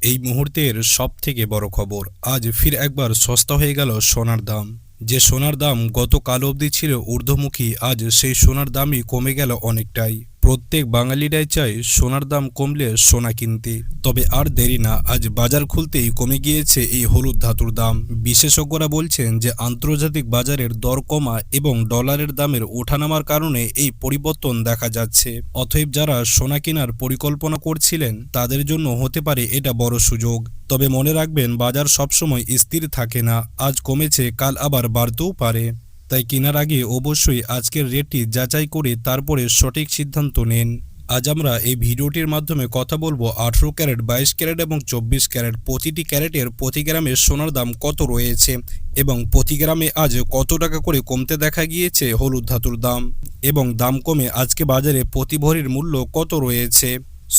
এই মুহূর্তের সবথেকে বড় খবর, আজ ফির একবার সস্তা হয়ে গেল সোনার দাম। যে সোনার দাম গতকাল অবধি ছিল ঊর্ধ্বমুখী, আজ সেই সোনার দামই কমে গেল অনেকটাই। প্রত্যেক বাঙালিরাই চায় সোনার দাম কমলে সোনা কিনতে, তবে আর দেরি না, আজ বাজার খুলতেই কমে গিয়েছে এই হলুদ ধাতুর দাম। বিশেষজ্ঞরা বলছেন যে আন্তর্জাতিক বাজারের দর কমা এবং ডলারের দামের ওঠানামার কারণে এই পরিবর্তন দেখা যাচ্ছে। অতএব যারা সোনা কেনার পরিকল্পনা করছিলেন তাদের জন্য হতে পারে এটা বড় সুযোগ। তবে মনে রাখবেন, বাজার সবসময় স্থির থাকে না, আজ কমেছে কাল আবার বাড়তেও পারে। তাই কেনার আগে অবশ্যই আজকের রেটটি যাচাই করে তারপরে সঠিক সিদ্ধান্ত নিন। আজ আমরা এই ভিডিওটির মাধ্যমে কথা বলবো 18 ক্যারেট, 22 ক্যারেট এবং 24 ক্যারেট প্রতিটি ক্যারেটের প্রতি গ্রামে সোনার দাম কত রয়েছে এবং প্রতি গ্রামে আজ কত টাকা করে কমতে দেখা গিয়েছে হলুদ ধাতুর দাম, এবং দাম কমে আজকে বাজারে প্রতি ভরির মূল্য কত রয়েছে।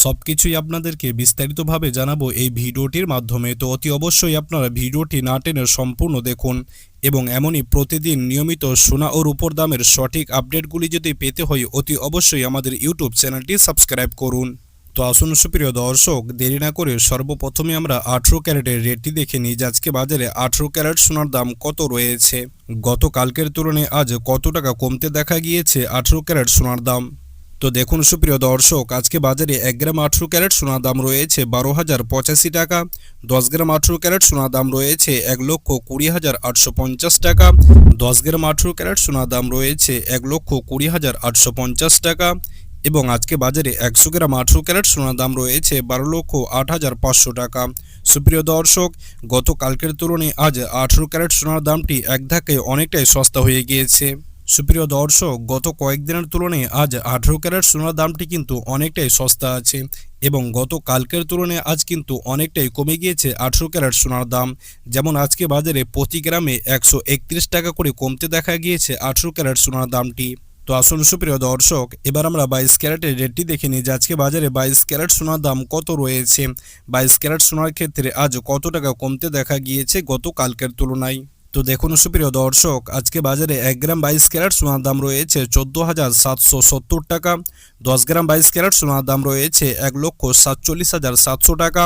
সবকিছুই আপনাদেরকে বিস্তারিতভাবে জানাবো এই ভিডিওটির মাধ্যমে। তো অতি অবশ্যই আপনারা ভিডিওটি না টেনে সম্পূর্ণ দেখুন এবং এমনই প্রতিদিন নিয়মিত সোনা ও রূপোর দামের সঠিক আপডেটগুলি যদি পেতে হয় অতি অবশ্যই আমাদের ইউটিউব চ্যানেলটি সাবস্ক্রাইব করুন। তো আসুন সুপ্রিয় দর্শক, দেরি না করে সর্বপ্রথমে আমরা 18 ক্যারেটের রেটটি দেখে নিই যে আজকে বাজারে 18 ক্যারেট সোনার দাম কত রয়েছে। গতকালকের তুলনায় আজ কত টাকা কমতে দেখা গিয়েছে 18 ক্যারেট সোনার দাম। তো দেখুন সুপ্রিয় দর্শক, আজকে বাজারে 1 গ্রাম 18 ক্যারেট সোনার দাম রয়েছে 12,085 টাকা। 10 গ্রাম 18 ক্যারেট সোনার দাম রয়েছে 1,20,850 টাকা। 10 গ্রাম 18 ক্যারেট সোনার দাম রয়েছে 1,20,850 টাকা। এবং আজকে বাজারে 100 গ্রাম 18 ক্যারেট সোনার দাম রয়েছে 12,08,500 টাকা। সুপ্রিয় দর্শক, গতকালকের তুলনায় আজ 18 ক্যারেট সোনার দামটি এক ধাক্কায় অনেকটাই সস্তা হয়ে গিয়েছে। সুপ্রিয় দর্শক, গত কয়েকদিনের তুলনায় আজ 18 ক্যারেট সোনার দামটি কিন্তু অনেকটাই সস্তা আছে এবং গত কালকের তুলনায় আজ কিন্তু অনেকটাই কমে গিয়েছে 18 ক্যারেট সোনার দাম। যেমন আজকে বাজারে প্রতি গ্রামে 131 টাকা করে কমতে দেখা গিয়েছে 18 ক্যারেট সোনার দামটি। তো আসুন সুপ্রিয় দর্শক, এবার আমরা 22 ক্যারেটের রেটটি দেখে নিই যে আজকে বাজারে 22 ক্যারেট সোনার দাম কত রয়েছে। 22 ক্যারেট সোনার ক্ষেত্রে আজ কত টাকা কমতে দেখা গিয়েছে গত কালকের তুলনায়। তো দেখুন সুপ্রিয় দর্শক, আজকে বাজারে 1 গ্রাম 22 ক্যারেট সোনার দাম রয়েছে 14,770 টাকা। 10 গ্রাম 22 ক্যারেট সোনার দাম রয়েছে 1,47,700 টাকা।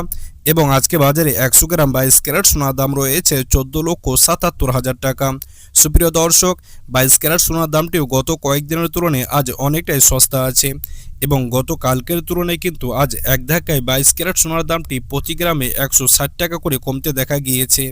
এবং আজকে বাজারে 100 গ্রাম 22 ক্যারেট সোনার দাম রয়েছে 14,77,000 টাকা। সুপ্রিয় দর্শক, 22 ক্যারেট সোনার দামটিও গত কয়েকদিনের তুলনায় আজ অনেকটাই সস্তা আছে এবং গত কালকের তুলনায় কিন্তু আজ এক ধাক্কায় 22 ক্যারেট সোনার দামটি প্রতি গ্রামে 160 টাকা করে কমতে দেখা গিয়েছে।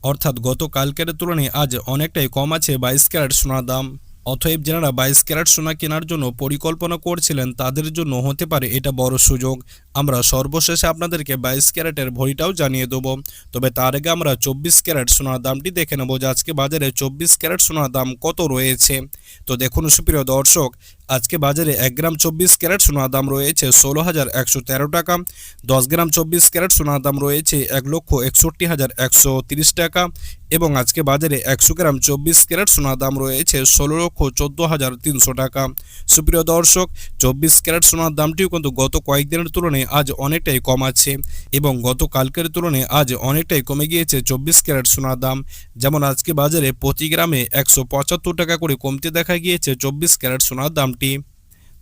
অর্থাৎ গত কালকের তুলনায় আজ অনেকটাই কম আছে 22 ক্যারেট সোনার দাম। অতএব যারা 22 ক্যারেট সোনা কেনার জন্য পরিকল্পনা করছিলেন তাদের জন্য হতে পারে এটা বড় সুযোগ। আমরা সর্বশেষে আপনাদেরকে 22 ক্যারেটের ভরিটাও জানিয়ে দেবো। তবে তার আগে আমরা 24 ক্যারেট সোনার দামটি দেখে নেব যে আজকে বাজারে 24 ক্যারেট সোনার দাম কত রয়েছে। তো দেখুন সুপ্রিয় দর্শক, আজকে বাজারে 1 গ্রাম 24 ক্যারেট সোনার দাম রয়েছে 16,113 টাকা। 10 গ্রাম 24 ক্যারেট সোনার দাম রয়েছে 1,61,130 টাকা। এবং আজকে বাজারে 100 গ্রাম 24 ক্যারেট সোনার দাম রয়েছে 16,14,300 টাকা। সুপ্রিয় দর্শক, 24 ক্যারেট সোনার দামটিও কিন্তু গত কয়েকদিনের তুলনায় আজ অনেকটাই কম আছে এবং গত কালকের তুলনায় আজ অনেকটাই কমে গিয়েছে 24 ক্যারেট সোনার দাম। যেমন আজকে বাজারে প্রতি গ্রামে 175 টাকা করে কমতে দেখা গিয়েছে 24 ক্যারেট সোনার দামটি।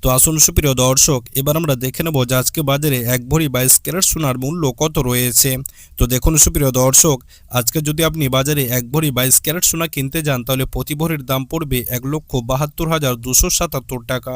তো আসুন সুপ্রিয় দর্শক, এবার আমরা দেখে নেব যে আজকে বাজারে 1 ভরি 22 ক্যারেট সোনার মূল্য কত রয়েছে। তো দেখুন সুপ্রিয় দর্শক, আজকে যদি আপনি বাজারে 1 ভরি 22 ক্যারেট সোনা কিনতে যান তাহলে প্রতি ভরির দাম পড়বে 1,72,277 টাকা।